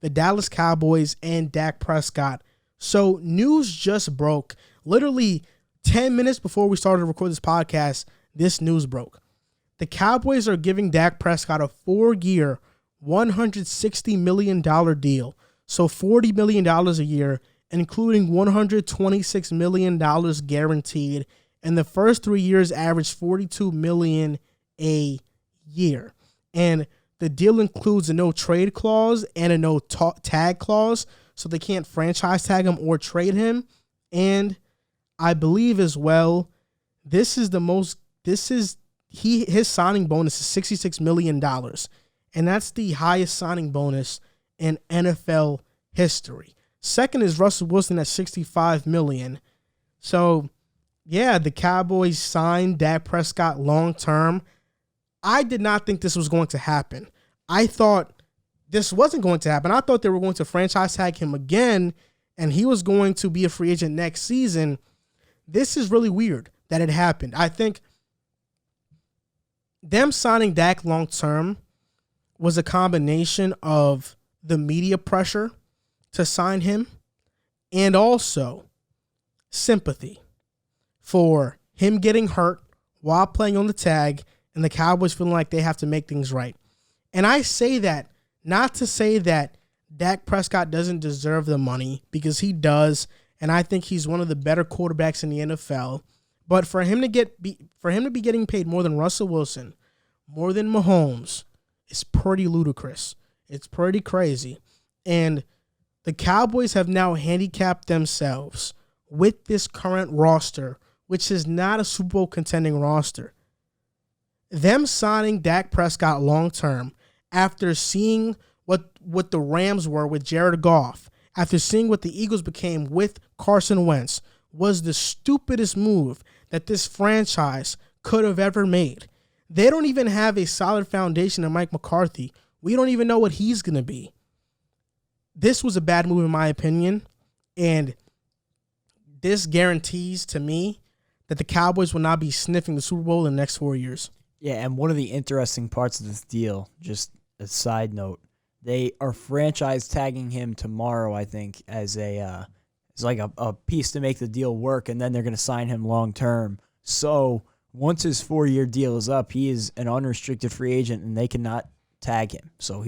the Dallas Cowboys and Dak Prescott. So news just broke. Literally 10 minutes before we started to record this podcast, this news broke. The Cowboys are giving Dak Prescott a 4-year, $160 million deal. So $40 million a year, including $126 million guaranteed. And the first 3 years averaged $42 million a year. And the deal includes a no trade clause and a no tag clause, so they can't franchise tag him or trade him. And I believe as well, his signing bonus is $66 million. And that's the highest signing bonus in NFL history. Second is Russell Wilson at $65 million. So, yeah, the Cowboys signed Dak Prescott long-term. I did not think this was going to happen. I thought this wasn't going to happen. I thought they were going to franchise tag him again, and he was going to be a free agent next season. This is really weird that it happened. I think them signing Dak long-term was a combination of the media pressure to sign him and also sympathy for him getting hurt while playing on the tag and the Cowboys feeling like they have to make things right. And I say that not to say that Dak Prescott doesn't deserve the money, because he does, and I think he's one of the better quarterbacks in the NFL. But for him to be getting paid more than Russell Wilson, more than Mahomes, it's pretty ludicrous. It's pretty crazy. And the Cowboys have now handicapped themselves with this current roster, which is not a Super Bowl contending roster. Them signing Dak Prescott long-term after seeing what the Rams were with Jared Goff, after seeing what the Eagles became with Carson Wentz, was the stupidest move that this franchise could have ever made. They don't even have a solid foundation in Mike McCarthy. We don't even know what he's going to be. This was a bad move in my opinion, and this guarantees to me that the Cowboys will not be sniffing the Super Bowl in the next 4 years. Yeah, and one of the interesting parts of this deal, just a side note, they are franchise tagging him tomorrow, I think, as a piece to make the deal work, and then they're going to sign him long term. So once his 4-year deal is up, he is an unrestricted free agent, and they cannot tag him. So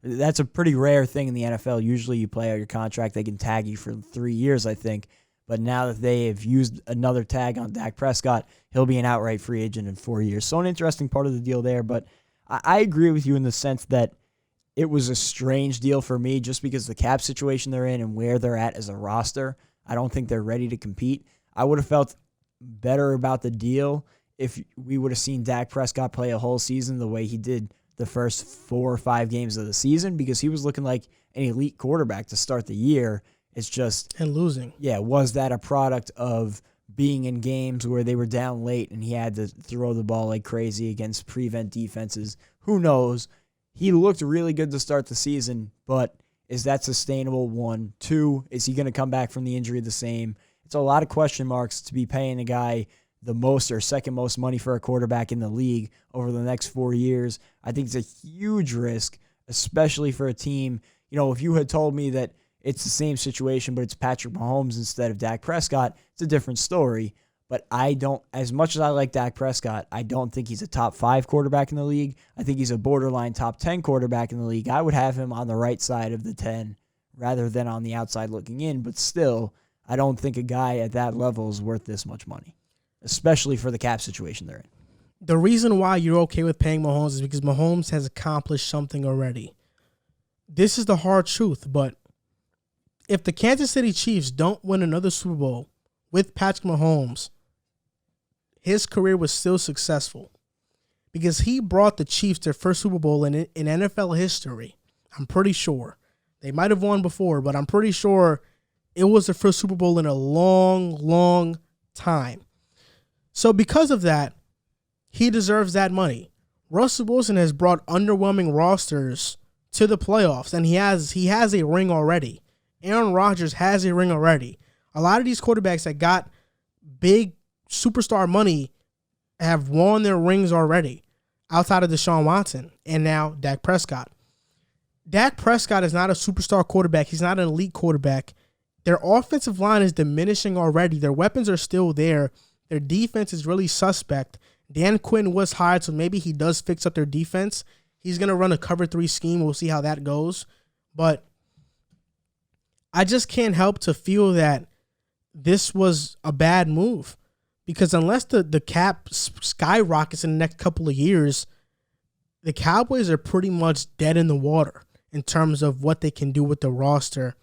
that's a pretty rare thing in the NFL. Usually you play out your contract, they can tag you for 3 years, I think. But now that they have used another tag on Dak Prescott, he'll be an outright free agent in 4 years. So an interesting part of the deal there. But I agree with you in the sense that it was a strange deal for me just because the cap situation they're in and where they're at as a roster. I don't think they're ready to compete. I would have felt better about the deal if we would have seen Dak Prescott play a whole season the way he did the first 4 or 5 games of the season, because he was looking like an elite quarterback to start the year. It's just... and losing. Yeah, was that a product of being in games where they were down late and he had to throw the ball like crazy against prevent defenses? Who knows? He looked really good to start the season, but is that sustainable? 1. 2, is he going to come back from the injury the same? It's a lot of question marks to be paying a guy the most or second most money for a quarterback in the league over the next 4 years. I think it's a huge risk, especially for a team. You know, if you had told me that it's the same situation, but it's Patrick Mahomes instead of Dak Prescott, it's a different story. But as much as I like Dak Prescott, I don't think he's a top 5 quarterback in the league. I think he's a borderline top 10 quarterback in the league. I would have him on the right side of the 10 rather than on the outside looking in. But still, I don't think a guy at that level is worth this much money, especially for the cap situation they're in. The reason why you're okay with paying Mahomes is because Mahomes has accomplished something already. This is the hard truth, but if the Kansas City Chiefs don't win another Super Bowl with Patrick Mahomes, his career was still successful because he brought the Chiefs their first Super Bowl in NFL history. I'm pretty sure. They might have won before, but I'm pretty sure it was their first Super Bowl in a long, long time. So because of that, he deserves that money. Russell Wilson has brought underwhelming rosters to the playoffs, and he has a ring already. Aaron Rodgers has a ring already. A lot of these quarterbacks that got big superstar money have won their rings already, outside of Deshaun Watson and now Dak Prescott. Dak Prescott is not a superstar quarterback. He's not an elite quarterback. Their offensive line is diminishing already. Their weapons are still there. Their defense is really suspect. Dan Quinn was hired, so maybe he does fix up their defense. He's going to run a cover 3 scheme. We'll see how that goes. But I just can't help to feel that this was a bad move. Because unless the cap skyrockets in the next couple of years, the Cowboys are pretty much dead in the water in terms of what they can do with the roster.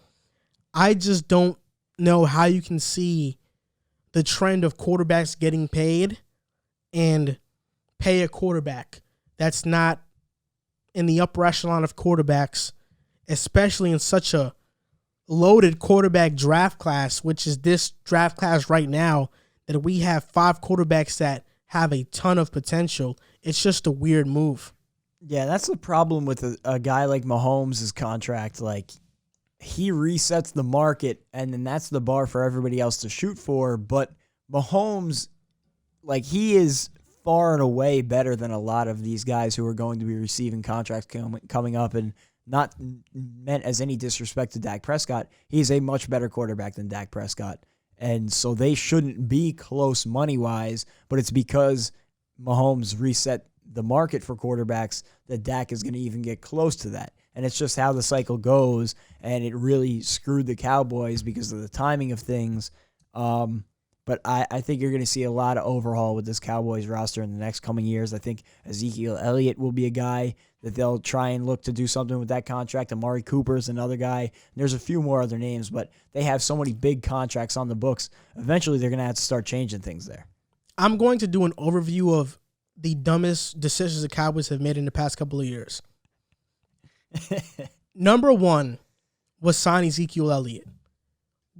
I just don't know how you can see the trend of quarterbacks getting paid and pay a quarterback that's not in the upper echelon of quarterbacks, especially in such a loaded quarterback draft class, which is this draft class right now, that we have 5 quarterbacks that have a ton of potential. It's just a weird move. Yeah, that's the problem with a guy like Mahomes' contract. Like, he resets the market, and then that's the bar for everybody else to shoot for. But Mahomes, like, he is far and away better than a lot of these guys who are going to be receiving contracts coming up. And not meant as any disrespect to Dak Prescott, he's a much better quarterback than Dak Prescott. And so they shouldn't be close money-wise, but it's because Mahomes reset the market for quarterbacks that Dak is going to even get close to that. And it's just how the cycle goes, and it really screwed the Cowboys because of the timing of things. But I think you're going to see a lot of overhaul with this Cowboys roster in the next coming years. I think Ezekiel Elliott will be a guy that they'll try and look to do something with that contract. Amari Cooper is another guy. There's a few more other names, but they have so many big contracts on the books. Eventually, they're going to have to start changing things there. I'm going to do an overview of the dumbest decisions the Cowboys have made in the past couple of years. Number 1 was sign Ezekiel Elliott,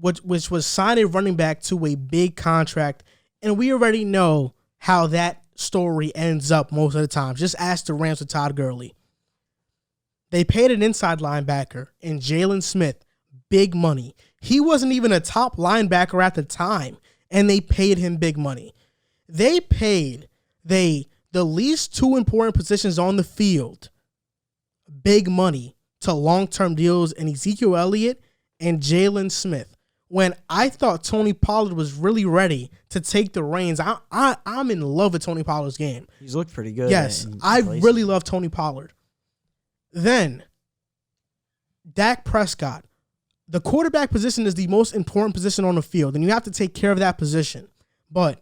which was sign a running back to a big contract, and we already know how that story ends up most of the time. Just ask the Rams with Todd Gurley. They paid an inside linebacker in Jalen Smith big money. He wasn't even a top linebacker at the time, and they paid him big money. They paid the least 2 important positions on the field big money to long-term deals in Ezekiel Elliott and Jalen Smith. When I thought Tony Pollard was really ready to take the reins, I'm in love with Tony Pollard's game. He's looked pretty good. Yes, I really love Tony Pollard. Then, Dak Prescott. The quarterback position is the most important position on the field, and you have to take care of that position. But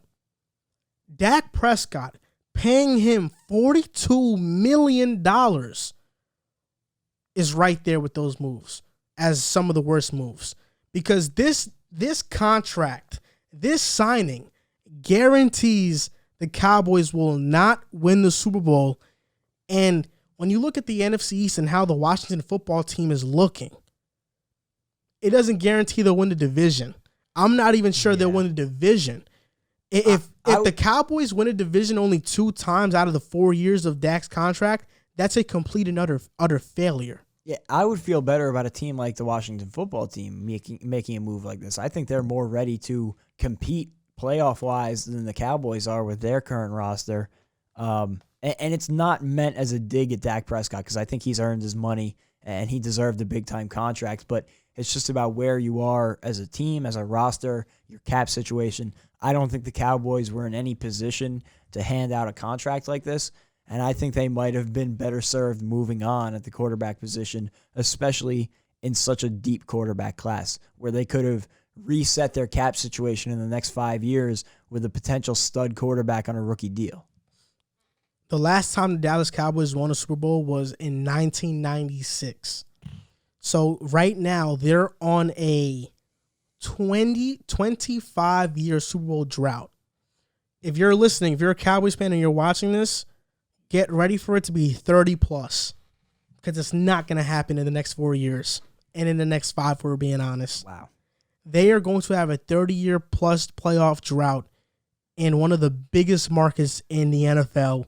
Dak Prescott, paying him $42 million is right there with those moves as some of the worst moves. Because this contract, this signing, guarantees the Cowboys will not win the Super Bowl. And when you look at the NFC East and how the Washington football team is looking, it doesn't guarantee they'll win the division. I'm not even sure they'll win the division. If the Cowboys win a division only 2 times out of the 4 years of Dak's contract, that's a complete and utter failure. Yeah, I would feel better about a team like the Washington football team making a move like this. I think they're more ready to compete playoff-wise than the Cowboys are with their current roster. And it's not meant as a dig at Dak Prescott because I think he's earned his money and he deserved a big-time contract. But it's just about where you are as a team, as a roster, your cap situation. I don't think the Cowboys were in any position to hand out a contract like this. And I think they might have been better served moving on at the quarterback position, especially in such a deep quarterback class where they could have reset their cap situation in the next 5 years with a potential stud quarterback on a rookie deal. The last time the Dallas Cowboys won a Super Bowl was in 1996. So right now they're on a 25-year Super Bowl drought. If you're listening, if you're a Cowboys fan and you're watching this, get ready for it to be 30 plus because it's not going to happen in the next 4 years and in the next 5, if we're being honest. Wow. They are going to have a 30-year plus playoff drought in one of the biggest markets in the NFL.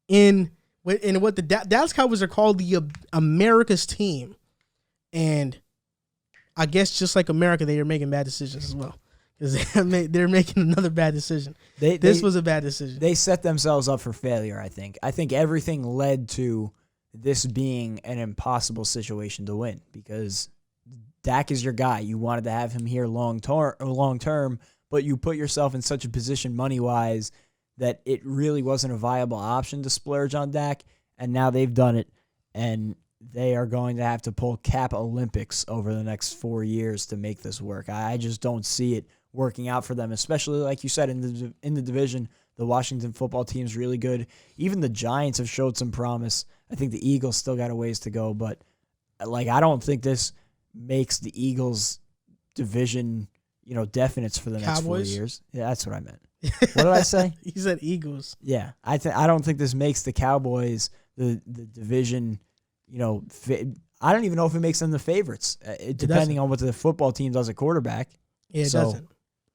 In what the Dallas Cowboys are called the America's team. And I guess just like America, they are making bad decisions as well. Because they're making another bad decision. This was a bad decision. They set themselves up for failure, I think. I think everything led to this being an impossible situation to win because Dak is your guy. You wanted to have him here long term, but you put yourself in such a position money-wise that it really wasn't a viable option to splurge on Dak, and now they've done it, and they are going to have to pull Cap Olympics over the next 4 years to make this work. I just don't see it working out for them, especially like you said in the division. The Washington football team is really good. Even the Giants have showed some promise. I think the Eagles still got a ways to go, but I don't think this makes the Eagles division, definites for the next Cowboys? 4 years. Yeah, that's what I meant. What did I say? You said Eagles. Yeah, I don't think this makes the Cowboys the division. I don't even know if it makes them the favorites, depending on what the football team does at quarterback. Yeah, it So, doesn't.